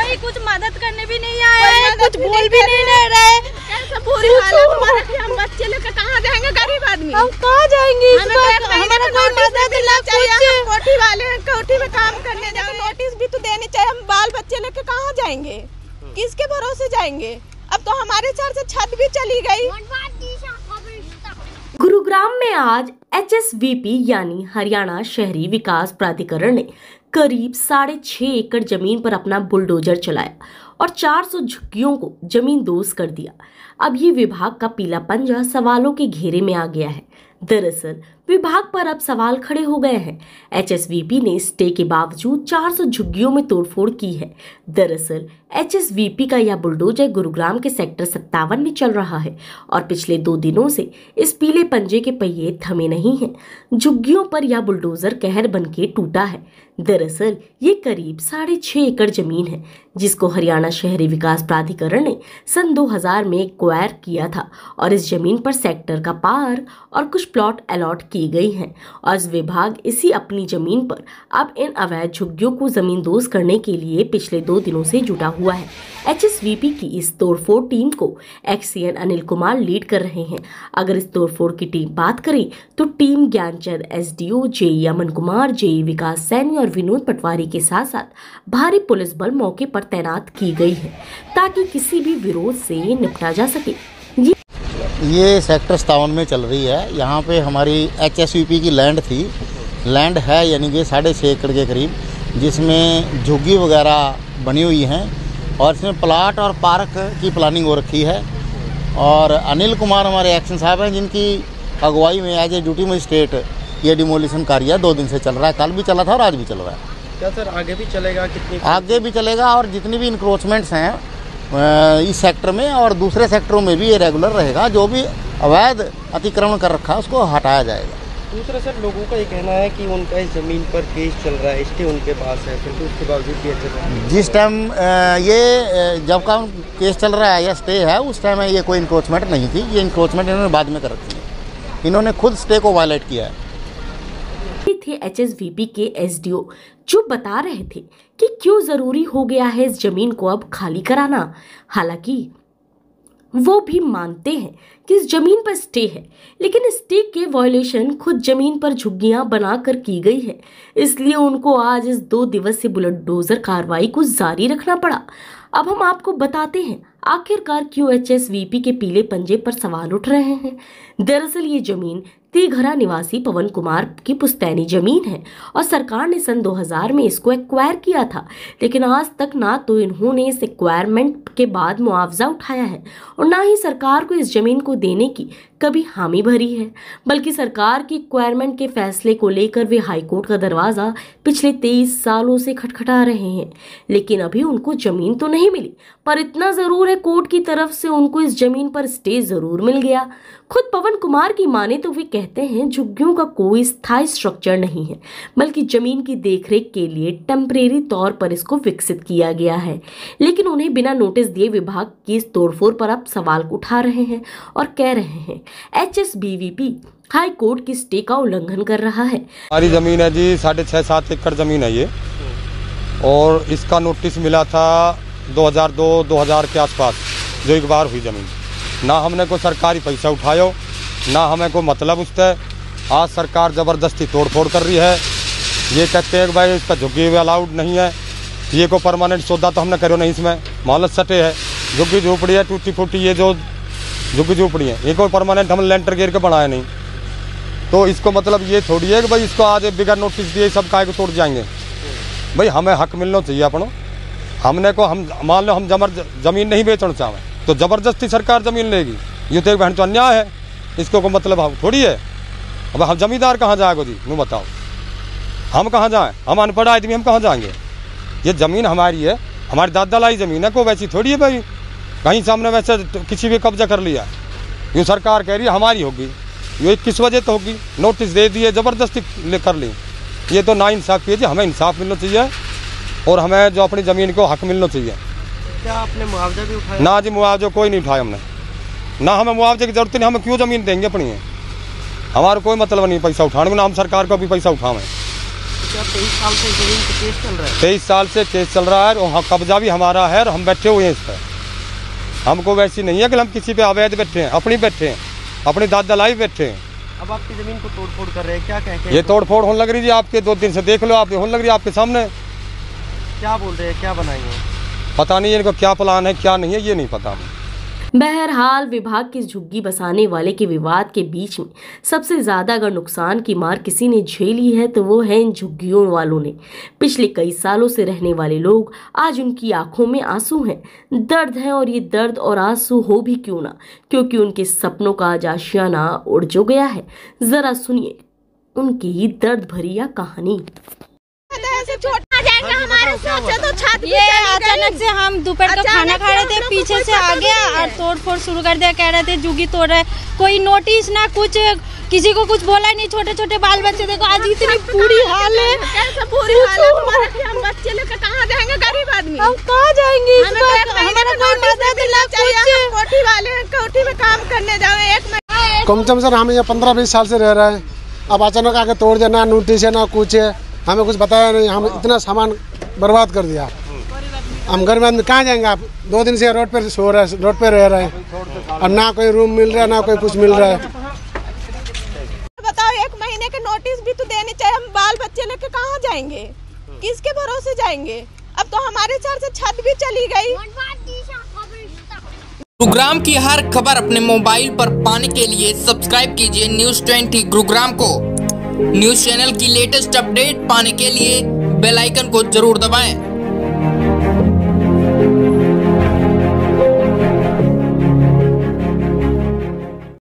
कोई कुछ मदद करने भी नहीं आए हैं, कुछ बोल भी नहीं रहे। कैसे बुरी हालत हमारे की, हम बच्चे लेकर कहाँ जाएंगे? गरीब आदमी हम कहाँ जाएंगे? हमारा कोई मदद ना चाहिए। कोठी वाले कोठी में काम करने जाओ, नोटिस भी तो देनी चाहिए। हम बाल बच्चे लेकर कहाँ जाएंगे? किसके भरोसे जाएंगे? अब तो हमारे सर से छत भी चली गई। गुरुग्राम में आज HSVP यानी हरियाणा शहरी विकास प्राधिकरण ने करीब 6.5 एकड़ जमीन पर अपना बुलडोजर चलाया और 400 झुग्गियों को जमींदोज कर दिया। अब ये विभाग का पीला पंजा सवालों के घेरे में आ गया है। दरअसल विभाग पर अब सवाल खड़े हो गए हैं। HSVP ने स्टे के बावजूद 400 झुग्गियों में तोड़फोड़ की है। दरअसल HSVP का यह बुलडोजर गुरुग्राम के सेक्टर 57 में चल रहा है और पिछले 2 दिनों से इस पीले पंजे के पहिए थमे नहीं हैं। झुग्गियों पर यह बुलडोजर कहर बनके टूटा है। दरअसल ये करीब 6.5 एकड़ जमीन है जिसको हरियाणा शहरी विकास प्राधिकरण ने सन 2000 में एक्वायर किया था और इस जमीन पर सेक्टर का पार्क और कुछ प्लॉट अलॉट की गई हैं और विभाग इसी अपनी जमीन पर अब इन अवैध झुग्गियों को जमींदोज करने के लिए पिछले 2 दिनों से जुटा हुआ है। HSVP की इस तोड़फोड़ टीम को XCN अनिल कुमार लीड कर रहे हैं। अगर इस तोड़फोड़ की टीम बात करें तो team Gyanchand SDO, JE Aman Kumar, JE विकास सैनी और विनोद पटवारी के साथ साथ भारी पुलिस बल मौके पर तैनात की गई है ताकि किसी भी विरोध से निपटा जा सके। ये सेक्टर 57 में चल रही है। यहाँ पे हमारी HSVP की लैंड थी, लैंड है यानी कि 6.5 एकड़ के करीब, जिसमें झुग्गी वगैरह बनी हुई हैं और इसमें प्लाट और पार्क की प्लानिंग हो रखी है। और अनिल कुमार हमारे एक्शन साहब हैं जिनकी अगुवाई में एज ए ड्यूटी मजिस्ट्रेट ये डिमोलिशन कार्य 2 दिन से चल रहा है। कल भी चला था और आज भी चल रहा है। क्या सर आगे भी चलेगा? कितनी आगे भी चलेगा और जितनी भी इंक्रोचमेंट्स हैं इस सेक्टर में और दूसरे सेक्टरों में भी ये रेगुलर रहेगा। जो भी अवैध अतिक्रमण कर रखा है उसको हटाया जाएगा। दूसरा सर लोगों का ये कहना है कि उनका इस ज़मीन पर केस चल रहा है, स्टे उनके पास है, फिर उसके बावजूद भी जिस टाइम ये जब का केस चल रहा है या स्टे है उस टाइम ये कोई इंक्रोचमेंट नहीं थी। ये इंक्रोचमेंट इन्होंने बाद में कर रखी है। इन्होंने खुद स्टे को वायलेट किया है। थे HSVP के SDO जो बता रहे थे कि क्यों जरूरी हो गया है इस जमीन को अब खाली कराना। हालांकि वो भी मानते हैं कि इस जमीन पर स्टे है, लेकिन स्टे के वायलेशन खुद जमीन पर झुग्गियां बनाकर की गई है, इसलिए उनको आज इस 2 दिवसीय बुलडोजर कार्रवाई को जारी रखना पड़ा। अब हम आपको बताते हैं आखिरकार क्यों HSVP के पीले पंजे पर सवाल उठ रहे हैं। दरअसल ये जमीन तीघरा निवासी पवन कुमार की पुश्तैनी जमीन है और सरकार ने सन 2000 में इसको एक्वायर किया था, लेकिन आज तक ना तो इन्होंने इस एक्वायरमेंट के बाद मुआवजा उठाया है और ना ही सरकार को इस जमीन को देने की कभी हामी भरी है, बल्कि सरकार की एक्वायरमेंट के फैसले को लेकर वे हाईकोर्ट का दरवाजा पिछले 23 सालों से खटखटा रहे हैं। लेकिन अभी उनको जमीन तो नहीं मिली, पर इतना जरूर है कोर्ट की तरफ से उनको इस जमीन पर स्टे जरूर मिल गया। खुद पवन कुमार की माने तो वे कहते हैं झुग्गियों का कोई स्थायी स्ट्रक्चर नहीं है, बल्कि जमीन की देखरेख के लिए टेम्परेरी तौर पर इसको विकसित किया गया है। लेकिन उन्हें बिना नोटिस दिए विभाग की इस तोड़फोड़ पर अब सवाल उठा रहे हैं और कह रहे हैं HSVP हाई कोर्ट की स्टे का उल्लंघन कर रहा है। हमारी जमीन है जी 6.5-7 एकड़ जमीन है ये, और इसका नोटिस मिला था 2002-2000 के आसपास, जो एक बार हुई जमीन। ना हमने कोई सरकारी पैसा उठायो, ना हमें कोई मतलब उससे। आज सरकार ज़बरदस्ती तोड़फोड़ कर रही है। ये कहते हैं कि भाई इसका झुग्गी अलाउड नहीं है, ये को परमानेंट सौदा तो हमने करो नहीं, इसमें मोहलत सटे है, झुग्गी झोपड़ी है टूटी फूटी, ये जो झुग्गी झोपड़ी है ये कोई परमानेंट हमने लेंटर गिर के बनाया नहीं। तो इसको मतलब ये थोड़ी है कि भाई इसको आज बिगर नोटिस दिए सब काय को तोड़ जाएंगे। भाई हमें हक मिलना चाहिए अपनों। हमने को हम मान लो हम जमीन नहीं बेचना चाहें तो ज़बरदस्ती सरकार ज़मीन लेगी, ये तो एक बहन तो अन्याय है। इसको को मतलब हम थोड़ी है। अब हम जमींदार कहाँ जाएगा जी, यूँ बताओ, हम कहाँ जाएँ? हम अनपढ़ आदमी हम कहाँ जाएंगे? ये ज़मीन हमारी है, हमारी दादा लाई ज़मीन है, को वैसी थोड़ी है भाई कहीं सामने वैसे किसी भी कब्जा कर लिया। यूँ सरकार कह रही है हमारी होगी, ये किस वजह तो होगी? नोटिस दे दिए, ज़बरदस्ती कर ली। ये तो नाइंसाफ़ी है जी। हमें इंसाफ मिलना चाहिए और हमें जो अपनी ज़मीन को हक मिलना चाहिए। क्या आपने मुआवजा भी उठाया? ना जी, मुआवजा कोई नहीं उठाया हमने, ना हमें मुआवजे की जरूरत नहीं। हमें क्यों ज़मीन देंगे अपनी? हमारा कोई मतलब नहीं पैसा उठाने में, ना हम सरकार को भी पैसा उठावें। क्या 23 साल से जमीन पे केस चल रहा है? 23 साल से केस चल रहा है और कब्जा भी हमारा है और हम बैठे हुए हैं इस पर। हमको वैसी नहीं है कि हम किसी पे अवैध बैठे हैं, अपनी बैठे हैं, अपनी दाद दलाई बैठे हैं। अब आपकी जमीन को तोड़फोड़ कर रहे हैं, क्या कहें? ये तोड़फोड़ होने लग रही है आपके 2 दिन से, देख लो आप, होने लग रही है आपके सामने। क्या बोल रहे हैं, क्या बनाएंगे? पता नहीं इनको क्या प्लान है क्या नहीं है, ये नहीं पता हमें। बहरहाल विभाग के झुग्गी बसाने वाले के विवाद के बीच में सबसे ज्यादा अगर नुकसान की मार किसी ने झेली है तो वो है इन झुग्गियों वालों ने। पिछले कई सालों से रहने वाले लोग आज उनकी आंखों में आंसू हैं, दर्द है, और ये दर्द और आंसू हो भी क्यों ना, क्योंकि उनके सपनों का आज आशियाना उड़ जो गया है। जरा सुनिए उनकी दर्द भरी यह कहानी। छोटा जाएगा हमारे सोचे तो छत ये अचानक से हम दोपहर का खाना खा रहे थे, पीछे से आ गया और तोड़ फोड़ शुरू कर दिया। कह रहे थे जुगी तोड़ रहे, कोई नोटिस ना कुछ, किसी को कुछ बोला नहीं। छोटे छोटे बाल बच्चे देखो आज इतनी बुरी हाल है, कैसे बुरी हालत हमारे, हम बच्चे लेकर कहाँ जाएंगे? गरीब आदमी हम कहाँ जाएंगे? हमारा कोई मदद ना कुछ। कोठी वाले कोठी में काम करने जाए, एक महीना कम से कम हम ये 15-20 साल से रह रहे हैं। अब अचानक आके तोड़ देना, नोटिस है ना कुछ है, हमें कुछ बताया नहीं। हम इतना सामान बर्बाद कर दिया। हम गरीब आदमी कहाँ जाएंगे? आप 2 दिन से रोड पर सो रहे हैं, रोड पे रह रहे हैं। अब ना कोई रूम मिल रहा है ना कोई कुछ मिल रहा है। बताओ, 1 महीने के नोटिस भी तो देनी चाहिए। हम बाल बच्चे लेके कहाँ जाएंगे? किसके भरोसे जाएंगे? अब तो हमारे चार से छत भी चली गई। गुरुग्राम की हर खबर अपने मोबाइल पर पाने के लिए सब्सक्राइब कीजिए न्यूज़ 20 गुरुग्राम को। न्यूज़ चैनल की लेटेस्ट अपडेट पाने के लिए बेल आइकन को जरूर दबाएं।